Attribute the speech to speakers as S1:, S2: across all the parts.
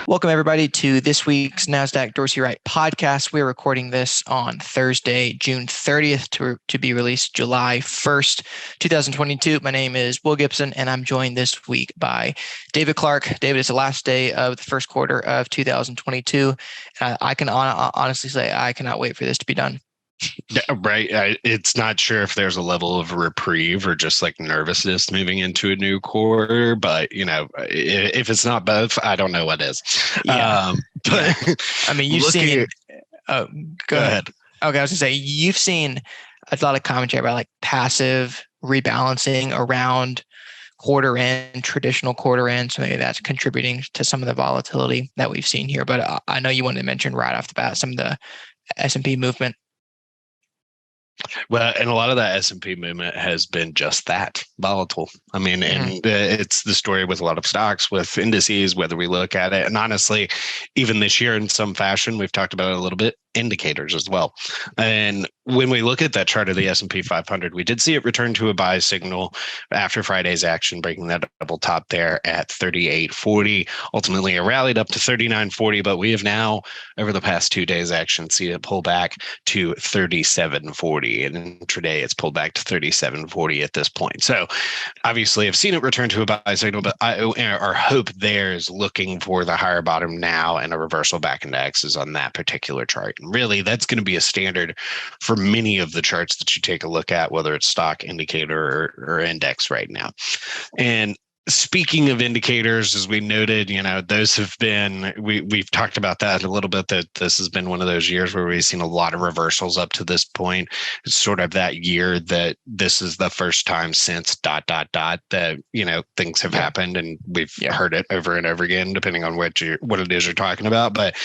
S1: Welcome, everybody, to this week's Nasdaq Dorsey Wright podcast. We're recording this on Thursday, June 30th, to be released July 1st, 2022. My name is Will Gibson, and I'm joined this week by David Clark. David, it's the last day of the first quarter of 2022. I can honestly say I cannot wait for this to be done.
S2: Yeah, right. It's not sure if there's a level of reprieve or just like nervousness moving into a new quarter, but if it's not both, I don't know what is.
S1: Yeah.
S2: But
S1: yeah. I mean, you've seen. Go ahead. Okay, I was gonna say you've seen a lot of commentary about like passive rebalancing around quarter end, traditional quarter end. So maybe that's contributing to some of the volatility that we've seen here. But I know you wanted to mention right off the bat some of the S&P movement.
S2: Well, and a lot of that S&P movement has been just that, volatile. I mean, and it's the story with a lot of stocks, with indices, whether we look at it. And honestly, even this year in some fashion, we've talked about it a little bit, indicators as well. And when we look at that chart of the S&P 500, we did see it return to a buy signal after Friday's action, breaking that double top there at 38.40. Ultimately, it rallied up to 39.40, but we have now, over the past 2 days action, seen it pull back to 37.40. And intraday, it's pulled back to 37.40 at this point. So obviously, I've seen it return to a buy signal, but our hope there is looking for the higher bottom now and a reversal back into X's on that particular chart. And really, that's going to be a standard for many of the charts that you take a look at, whether it's stock, indicator, or index right now. And speaking of indicators, as we noted, those have been, we've talked about that a little bit, that this has been one of those years where we've seen a lot of reversals up to this point. It's sort of that year that this is the first time since ... that, things have happened, and we've heard it over and over again, depending on what it is you're talking about. But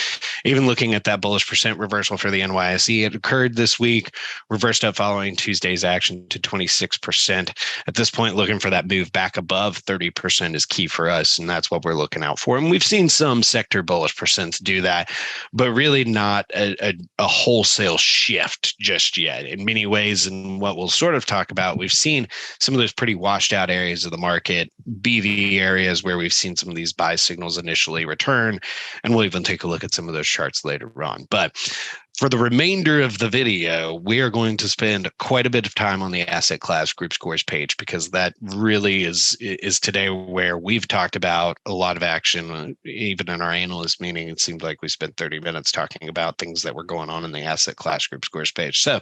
S2: even looking at that bullish percent reversal for the NYSE, it occurred this week, reversed up following Tuesday's action to 26%. At this point, looking for that move back above 30% is key for us, and that's what we're looking out for. And we've seen some sector bullish percents do that, but really not a wholesale shift just yet. In many ways, and what we'll sort of talk about, we've seen some of those pretty washed out areas of the market be the areas where we've seen some of these buy signals initially return, and we'll even take a look at some of those charts later on. But for the remainder of the video, we are going to spend quite a bit of time on the asset class group scores page, because that really is today where we've talked about a lot of action. Even in our analyst meeting, it seemed like we spent 30 minutes talking about things that were going on in the asset class group scores page. So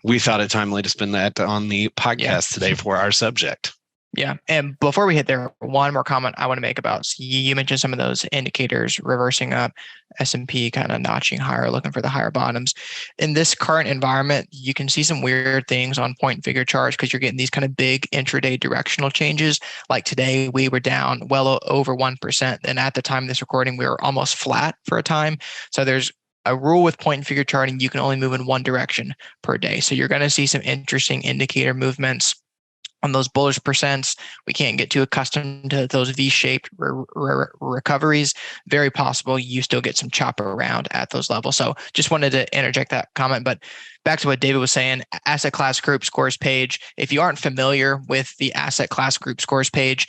S2: we thought it timely to spend that on the podcast today for our subject.
S1: Yeah. And before we hit there, one more comment I want to make about, you mentioned some of those indicators reversing up, S&P kind of notching higher, looking for the higher bottoms. In this current environment, you can see some weird things on point and figure charts, because you're getting these kind of big intraday directional changes. Like today, we were down well over 1%. And at the time of this recording, we were almost flat for a time. So there's a rule with point and figure charting: you can only move in one direction per day. So you're going to see some interesting indicator movements on those bullish percents. We can't get too accustomed to those V-shaped recoveries. Very possible you still get some chop around at those levels. So just wanted to interject that comment. But back to what David was saying, asset class group scores page. If you aren't familiar with the asset class group scores page,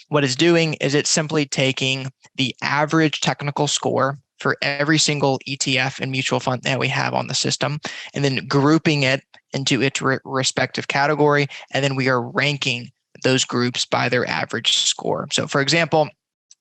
S1: what it's doing is it's simply taking the average technical score for every single ETF and mutual fund that we have on the system, and then grouping it into its respective category. And then we are ranking those groups by their average score. So for example,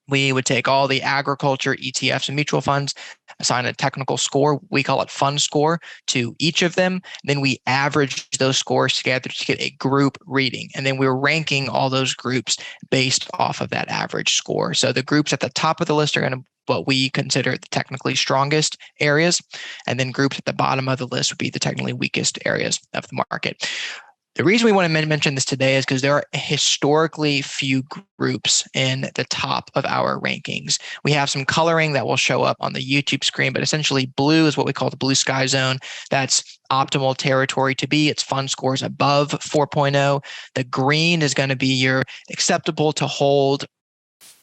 S1: we would take all the agriculture ETFs and mutual funds, assign a technical score, we call it fund score, to each of them. Then we average those scores together to get a group reading. And then we're ranking all those groups based off of that average score. So the groups at the top of the list are going to what we consider the technically strongest areas. And then groups at the bottom of the list would be the technically weakest areas of the market. The reason we want to mention this today is because there are historically few groups in the top of our rankings. We have some coloring that will show up on the YouTube screen, but essentially blue is what we call the blue sky zone. That's optimal territory to be. It's fund scores above 4.0. The green is going to be your acceptable to hold,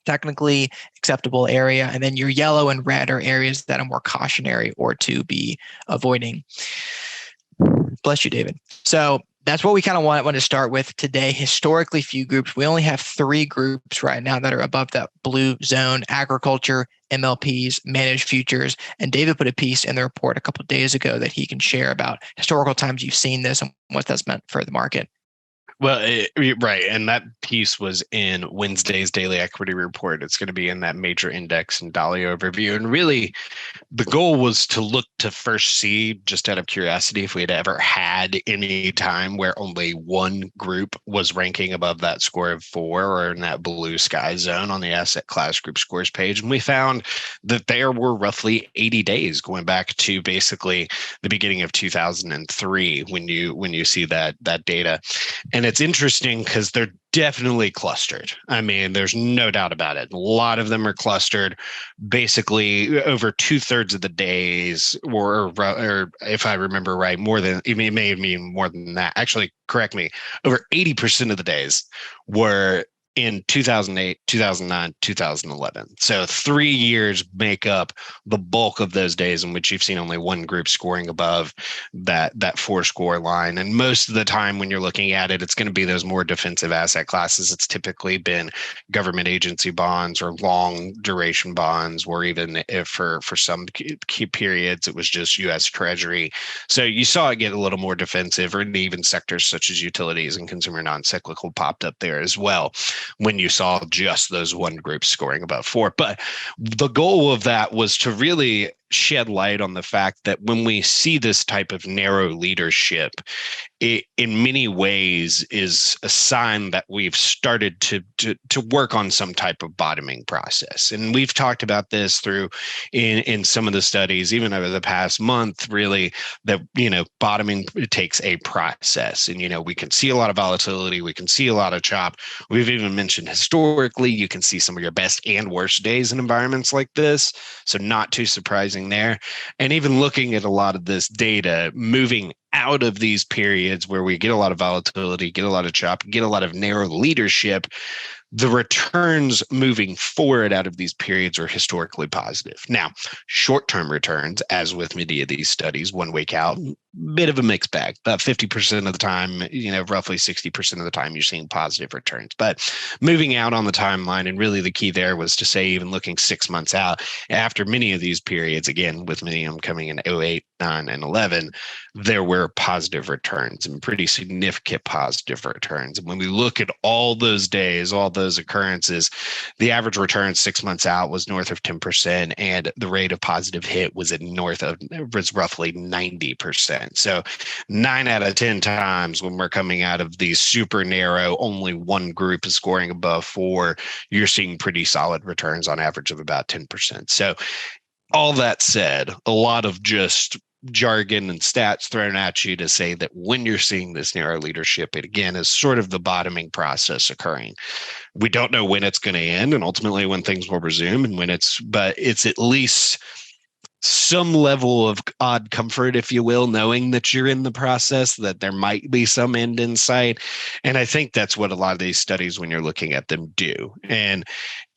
S1: technically acceptable area. And then your yellow and red are areas that are more cautionary or to be avoiding. Bless you, David. So That's what we kind of want to start with today. Historically few groups. We only have 3 groups right now that are above that blue zone: agriculture, MLPs, managed futures. And David put a piece in the report a couple of days ago that he can share about historical times you've seen this and what that's meant for the market.
S2: Well, right. And that piece was in Wednesday's daily equity report. It's going to be in that major index and Dolly overview. And really, the goal was to look to first see, just out of curiosity, if we had ever had any time where only one group was ranking above that score of 4 or in that blue sky zone on the asset class group scores page. And we found that there were roughly 80 days going back to basically the beginning of 2003 when you see that data. And it's interesting because they're definitely clustered. I mean, there's no doubt about it. A lot of them are clustered. Basically, over 2/3 of the days, or if I remember right, more than, it may have been more than that. Actually, correct me. Over 80% of the days were in 2008, 2009, 2011. So 3 years make up the bulk of those days in which you've seen only one group scoring above that 4 score line. And most of the time when you're looking at it, it's going to be those more defensive asset classes. It's typically been government agency bonds or long duration bonds, or even if for some key periods, it was just US Treasury. So you saw it get a little more defensive, or even sectors such as utilities and consumer non-cyclical popped up there as well, when you saw just those one group scoring above 4. But the goal of that was to really shed light on the fact that when we see this type of narrow leadership, it in many ways is a sign that we've started to work on some type of bottoming process. And we've talked about this through in some of the studies, even over the past month, really, that, bottoming, it takes a process. And, we can see a lot of volatility. We can see a lot of chop. We've even mentioned historically, you can see some of your best and worst days in environments like this. So not too surprising there. And even looking at a lot of this data, moving out of these periods where we get a lot of volatility, get a lot of chop, get a lot of narrow leadership, the returns moving forward out of these periods are historically positive. Now, short-term returns, as with many of these studies, 1 week out, bit of a mixed bag. About 50% of the time, roughly 60% of the time, you're seeing positive returns. But moving out on the timeline, and really the key there was to say, even looking 6 months out, after many of these periods, again, with many of them coming in 08, 9, and 11, there were positive returns, and pretty significant positive returns. And when we look at all those days, all those occurrences, the average return 6 months out was north of 10%, and the rate of positive hit was was roughly 90%. So 9 out of 10 times when we're coming out of these super narrow, only one group is scoring above 4, you're seeing pretty solid returns on average of about 10%. So all that said, a lot of just jargon and stats thrown at you to say that when you're seeing this narrow leadership, it again is sort of the bottoming process occurring. We don't know when it's going to end and ultimately when things will resume, and but it's at least some level of odd comfort, if you will, knowing that you're in the process, that there might be some end in sight. And I think that's what a lot of these studies, when you're looking at them, do. And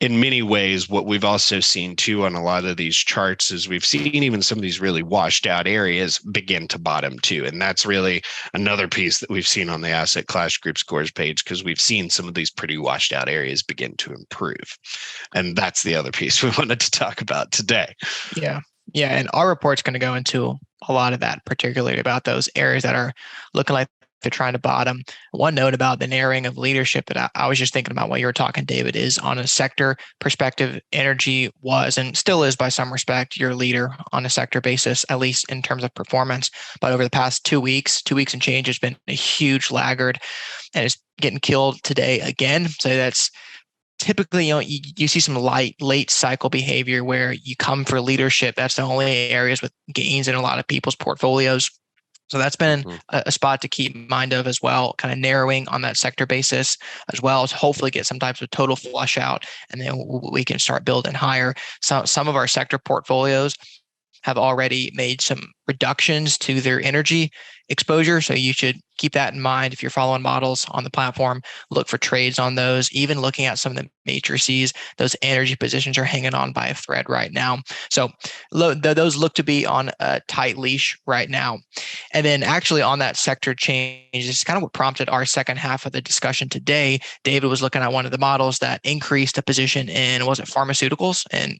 S2: in many ways, what we've also seen too on a lot of these charts is we've seen even some of these really washed out areas begin to bottom too. And that's really another piece that we've seen on the asset class group scores page, because we've seen some of these pretty washed out areas begin to improve. And that's the other piece we wanted to talk about today.
S1: Yeah. Yeah, and our report's going to go into a lot of that, particularly about those areas that are looking like they're trying to bottom. One note about the narrowing of leadership that I was just thinking about while you were talking, David, is on a sector perspective, energy was and still is, by some respect, your leader on a sector basis, at least in terms of performance. But over the past 2 weeks and change, has been a huge laggard, and it's getting killed today again. So that's typically, you see some late cycle behavior where you come for leadership. That's the only areas with gains in a lot of people's portfolios. So that's been a spot to keep in mind of as well, kind of narrowing on that sector basis, as well as hopefully get some types of total flush out, and then we can start building higher. So some of our sector portfolios have already made some reductions to their energy exposure. So you should keep that in mind. If you're following models on the platform, look for trades on those. Even looking at some of the matrices, those energy positions are hanging on by a thread right now. So those look to be on a tight leash right now. And then actually on that sector change, this is kind of what prompted our second half of the discussion today. David was looking at one of the models that increased a position in, was it pharmaceuticals and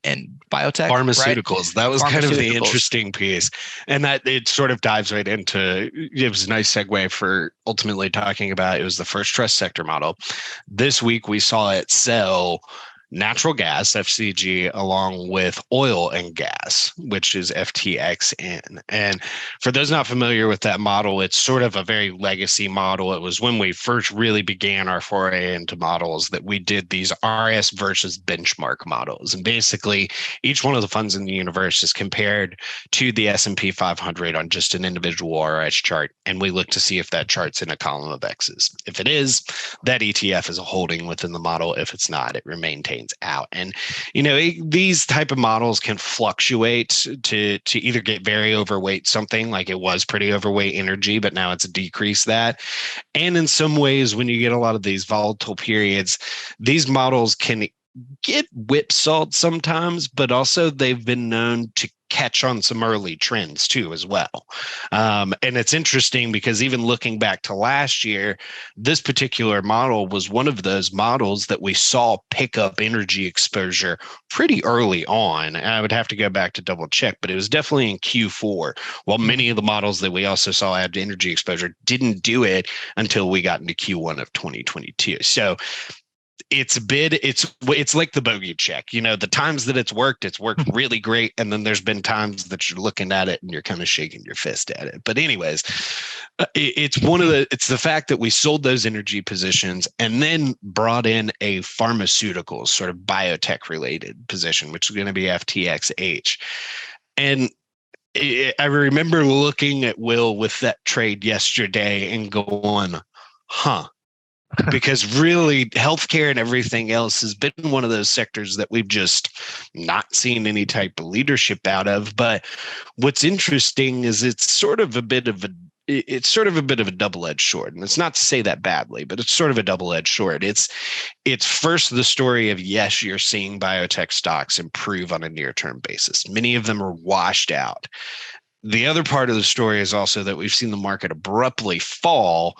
S1: biotech?
S2: Pharmaceuticals.
S1: Right?
S2: That was kind of the
S1: Pharmaceuticals.
S2: interesting piece. And that it sort of dives right into, it was a nice segue for ultimately talking about, it was the first trust sector model. This week we saw it sell natural gas, FCG, along with oil and gas, which is FTXN. And for those not familiar with that model, it's sort of a very legacy model. It was when we first really began our foray into models that we did these RS versus benchmark models. And basically, each one of the funds in the universe is compared to the S&P 500 on just an individual RS chart. And we look to see if that chart's in a column of X's. If it is, that ETF is a holding within the model. If it's not, it maintains out. And these type of models can fluctuate to either get very overweight something, like it was pretty overweight energy, but now it's decreased that. And in some ways, when you get a lot of these volatile periods, these models can get whipsawed sometimes, but also they've been known to catch on some early trends too as well. And it's interesting because even looking back to last year, this particular model was one of those models that we saw pick up energy exposure pretty early on. I would have to go back to double check, but it was definitely in Q4. While many of the models that we also saw had energy exposure didn't do it until we got into Q1 of 2022. So it's like the bogey check. The times that it's worked really great, and then there's been times that you're looking at it and you're kind of shaking your fist at it. But anyways, it's the fact that we sold those energy positions and then brought in a pharmaceuticals sort of biotech related position, which is going to be FTXH. And I remember looking at Will with that trade yesterday and going, because really healthcare and everything else has been one of those sectors that we've just not seen any type of leadership out of. But what's interesting is it's sort of a bit of a double-edged sword. And it's not to say that badly, but it's sort of a double-edged sword. It's first the story of, yes, you're seeing biotech stocks improve on a near-term basis. Many of them are washed out. The other part of the story is also that we've seen the market abruptly fall,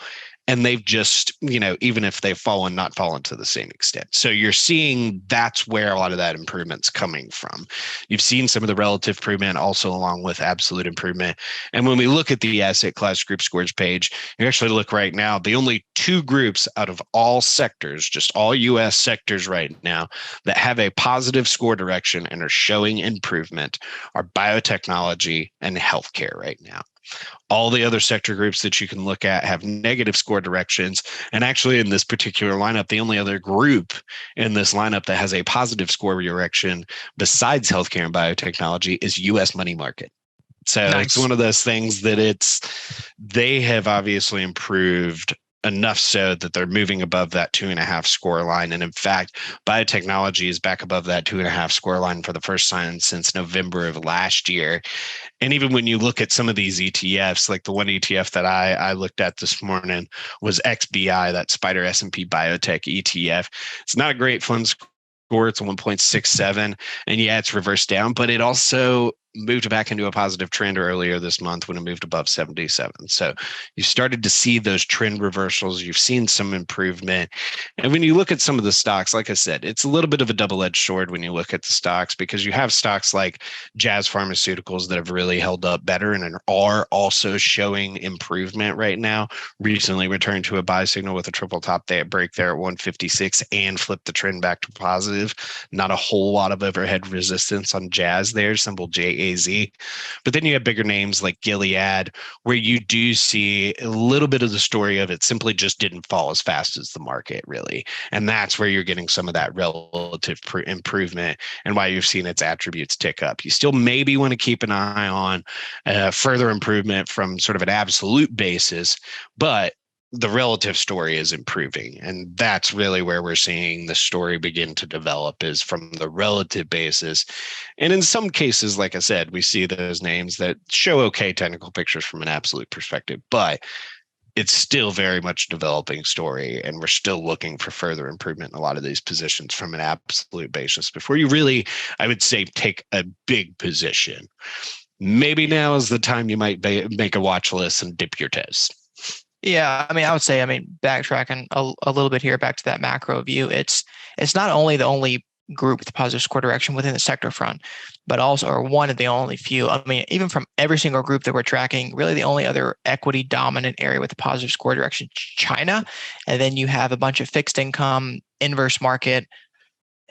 S2: and they've just, even if they've fallen, not fallen to the same extent. So you're seeing that's where a lot of that improvement's coming from. You've seen some of the relative improvement also along with absolute improvement. And when we look at the asset class group scores page, you actually look right now, the only two groups out of all sectors, just all US sectors right now, that have a positive score direction and are showing improvement are biotechnology and healthcare right now. All the other sector groups that you can look at have negative score directions. And actually, in this particular lineup, the only other group in this lineup that has a positive score direction besides healthcare and biotechnology is US money market. So
S1: Nice.
S2: It's one of those things that they have obviously improved enough so that they're moving above that 2.5 score line. And in fact, biotechnology is back above that 2.5 score line for the first time since November of last year. And even when you look at some of these ETFs, like the one ETF that I looked at this morning was XBI, that Spider S&P Biotech ETF. It's not a great fund score. It's a 1.67. And yeah, it's reversed down, but it also moved back into a positive trend earlier this month when it moved above 77. So you started to see those trend reversals. You've seen some improvement. And when you look at some of the stocks, like I said, it's a little bit of a double-edged sword when you look at the stocks, because you have stocks like Jazz Pharmaceuticals that have really held up better and are also showing improvement right now. Recently returned to a buy signal with a triple top break there at 156 and flipped the trend back to positive. Not a whole lot of overhead resistance on Jazz there, symbol JAZ. But then you have bigger names like Gilead, where you do see a little bit of the story of it simply just didn't fall as fast as the market, really. And that's where you're getting some of that relative improvement and why you've seen its attributes tick up. You still maybe want to keep an eye on further improvement from sort of an absolute basis, but the relative story is improving. And that's really where we're seeing the story begin to develop, is from the relative basis. And in some cases, like I said, we see those names that show okay technical pictures from an absolute perspective, but it's still very much a developing story, and we're still looking for further improvement in a lot of these positions from an absolute basis before you really, I would say, take a big position. Maybe now is the time you might make a watch list and dip your toes.
S1: Yeah, I mean, I would say, backtracking a little bit here back to that macro view, it's not only the only group with positive score direction within the sector front, but also, or one of the only few. I mean, even from every single group that we're tracking, really the only other equity dominant area with a positive score direction, China. And then you have a bunch of fixed income, inverse market,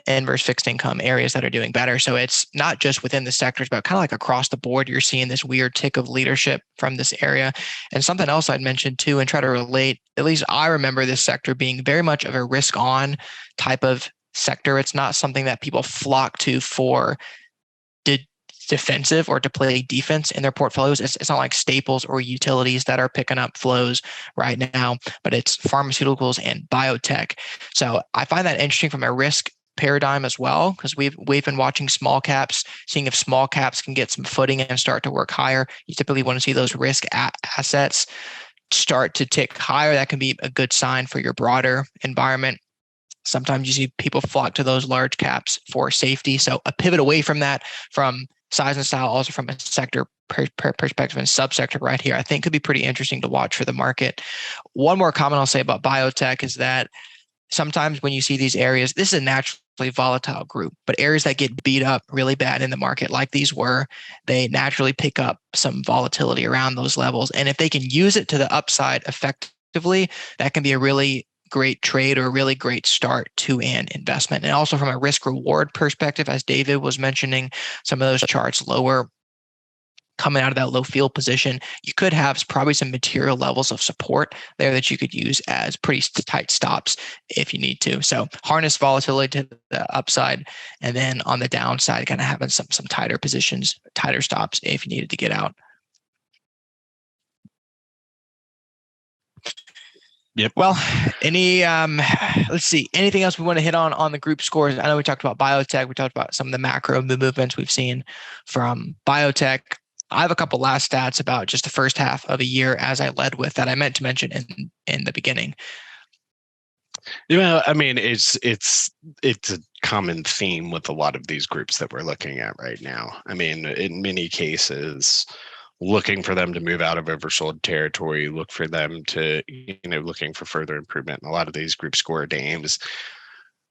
S1: inverse fixed income areas that are doing better. So it's not just within the sectors, but kind of like across the board, you're seeing this weird tick of leadership from this area. And something else I'd mention too, and try to relate, at least I remember this sector being very much of a risk on type of sector. It's not something that people flock to for defensive or to play defense in their portfolios. It's not like staples or utilities that are picking up flows right now, but it's pharmaceuticals and biotech. So I find that interesting from a risk paradigm as well, because we've been watching small caps, seeing if small caps can get some footing and start to work higher. You typically want to see those risk assets start to tick higher. That can be a good sign for your broader environment. Sometimes you see people flock to those large caps for safety. So a pivot away from that, from size and style, also from a sector perspective and subsector right here, I think could be pretty interesting to watch for the market. One more comment I'll say about biotech is that sometimes when you see these areas, this is a naturally volatile group, but areas that get beat up really bad in the market, like these were, they naturally pick up some volatility around those levels. And if they can use it to the upside effectively, that can be a really great trade or a really great start to an investment. And also from a risk reward perspective, as David was mentioning, some of those charts lower, coming out of that low field position, you could have probably some material levels of support there that you could use as pretty tight stops if you need to. So harness volatility to the upside, and then on the downside, kind of having some tighter positions, tighter stops if you needed to get out.
S2: Yep.
S1: Well, let's see, anything else we want to hit on the group scores? I know we talked about biotech. We talked about some of the macro movements we've seen from biotech. I have a couple last stats about just the first half of a year as I led with that I meant to mention in the beginning.
S2: I mean, it's a common theme with a lot of these groups that we're looking at right now. I mean, in many cases, looking for them to move out of oversold territory, look for them to, looking for further improvement. And a lot of these group score names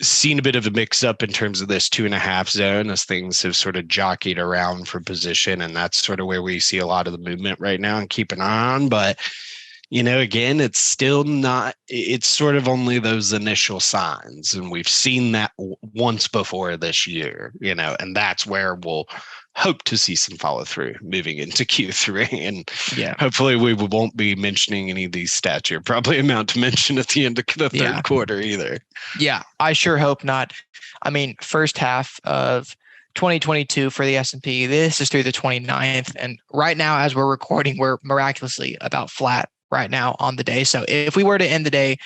S2: seen a bit of a mix up in terms of this 2.5 zone as things have sort of jockeyed around for position. And that's sort of where we see a lot of the movement right now and keep an eye on. But, again, it's still not, it's sort of only those initial signs. And we've seen that once before this year, and that's where we'll hope to see some follow through moving into Q3. And hopefully we won't be mentioning any of these stats you're probably about to mention at the end of the third quarter either.
S1: Yeah, I sure hope not. I mean, first half of 2022 for the S&P, this is through the 29th. And right now, as we're recording, we're miraculously about flat right now on the day. So if we were to end the day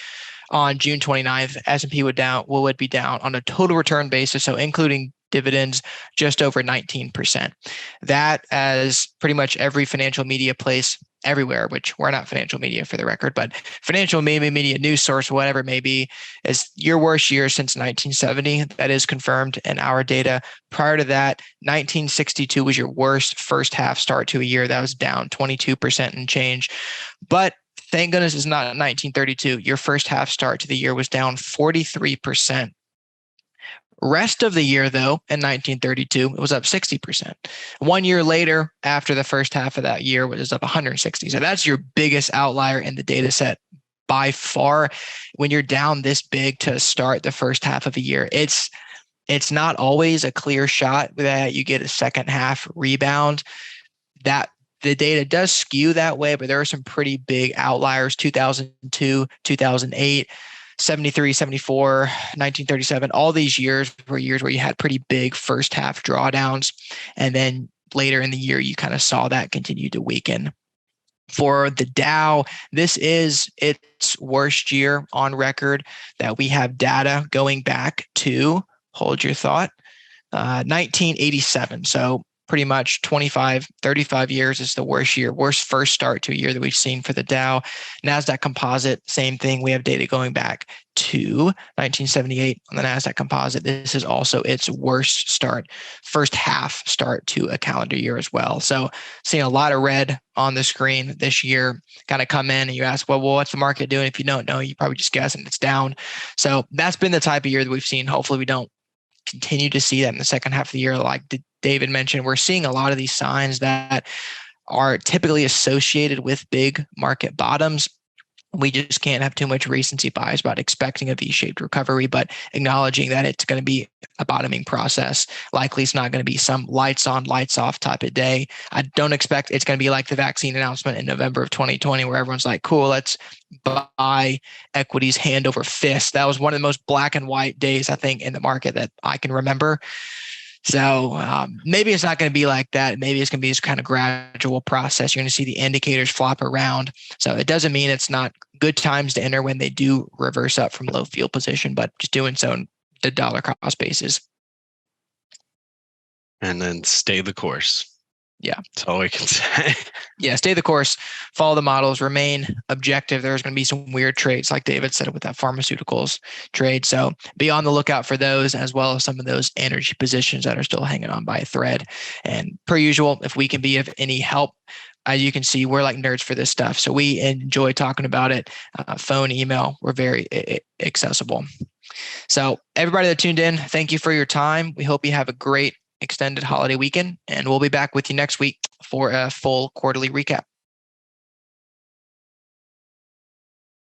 S1: on June 29th, S&P would be down on a total return basis, so including dividends, just over 19%. That, as pretty much every financial media place everywhere, which we're not financial media for the record, but financial media news source, whatever it may be, is your worst year since 1970. That is confirmed in our data. Prior to that, 1962 was your worst first half start to a year. That was down 22% and change. But thank goodness it's not 1932. Your first half start to the year was down 43%. Rest of the year, though, in 1932, it was up 60%. 1 year later, after the first half of that year, it was up 160. So that's your biggest outlier in the data set by far. When you're down this big to start the first half of a year, it's not always a clear shot that you get a second half rebound. That the data does skew that way, but there are some pretty big outliers. 2002, 2008. 73, 74, 1937, all these years were years where you had pretty big first half drawdowns. And then later in the year, you kind of saw that continue to weaken. For the Dow, this is its worst year on record that we have data going back to, hold your thought, 1987. So pretty much 25, 35 years is the worst first start to a year that we've seen for the Dow. Nasdaq Composite, same thing. We have data going back to 1978 on the Nasdaq Composite. This is also its worst start, first half start to a calendar year as well. So seeing a lot of red on the screen this year. Kind of come in and you ask, well, what's the market doing? If you don't know, you probably just guess and it's down. So that's been the type of year that we've seen. Hopefully we don't continue to see that in the second half of the year. Like David mentioned, we're seeing a lot of these signs that are typically associated with big market bottoms. We just can't have too much recency bias about expecting a V-shaped recovery, but acknowledging that it's going to be a bottoming process. Likely it's not going to be some lights on, lights off type of day. I don't expect it's going to be like the vaccine announcement in November of 2020, where everyone's like, cool, let's buy equities hand over fist. That was one of the most black and white days, I think, in the market that I can remember. So maybe it's not going to be like that. Maybe it's going to be this kind of gradual process. You're going to see the indicators flop around. So it doesn't mean it's not good times to enter when they do reverse up from low field position, but just doing so on the dollar cost basis.
S2: And then stay the course.
S1: Yeah.
S2: That's all we can say.
S1: Yeah, stay the course, follow the models, remain objective. There's going to be some weird trades, like David said, with that pharmaceuticals trade. So be on the lookout for those, as well as some of those energy positions that are still hanging on by a thread. And per usual, if we can be of any help, as you can see, we're like nerds for this stuff. So we enjoy talking about it. Phone, email, we're very accessible. So everybody that tuned in, thank you for your time. We hope you have a great extended holiday weekend, and we'll be back with you next week for a full quarterly recap.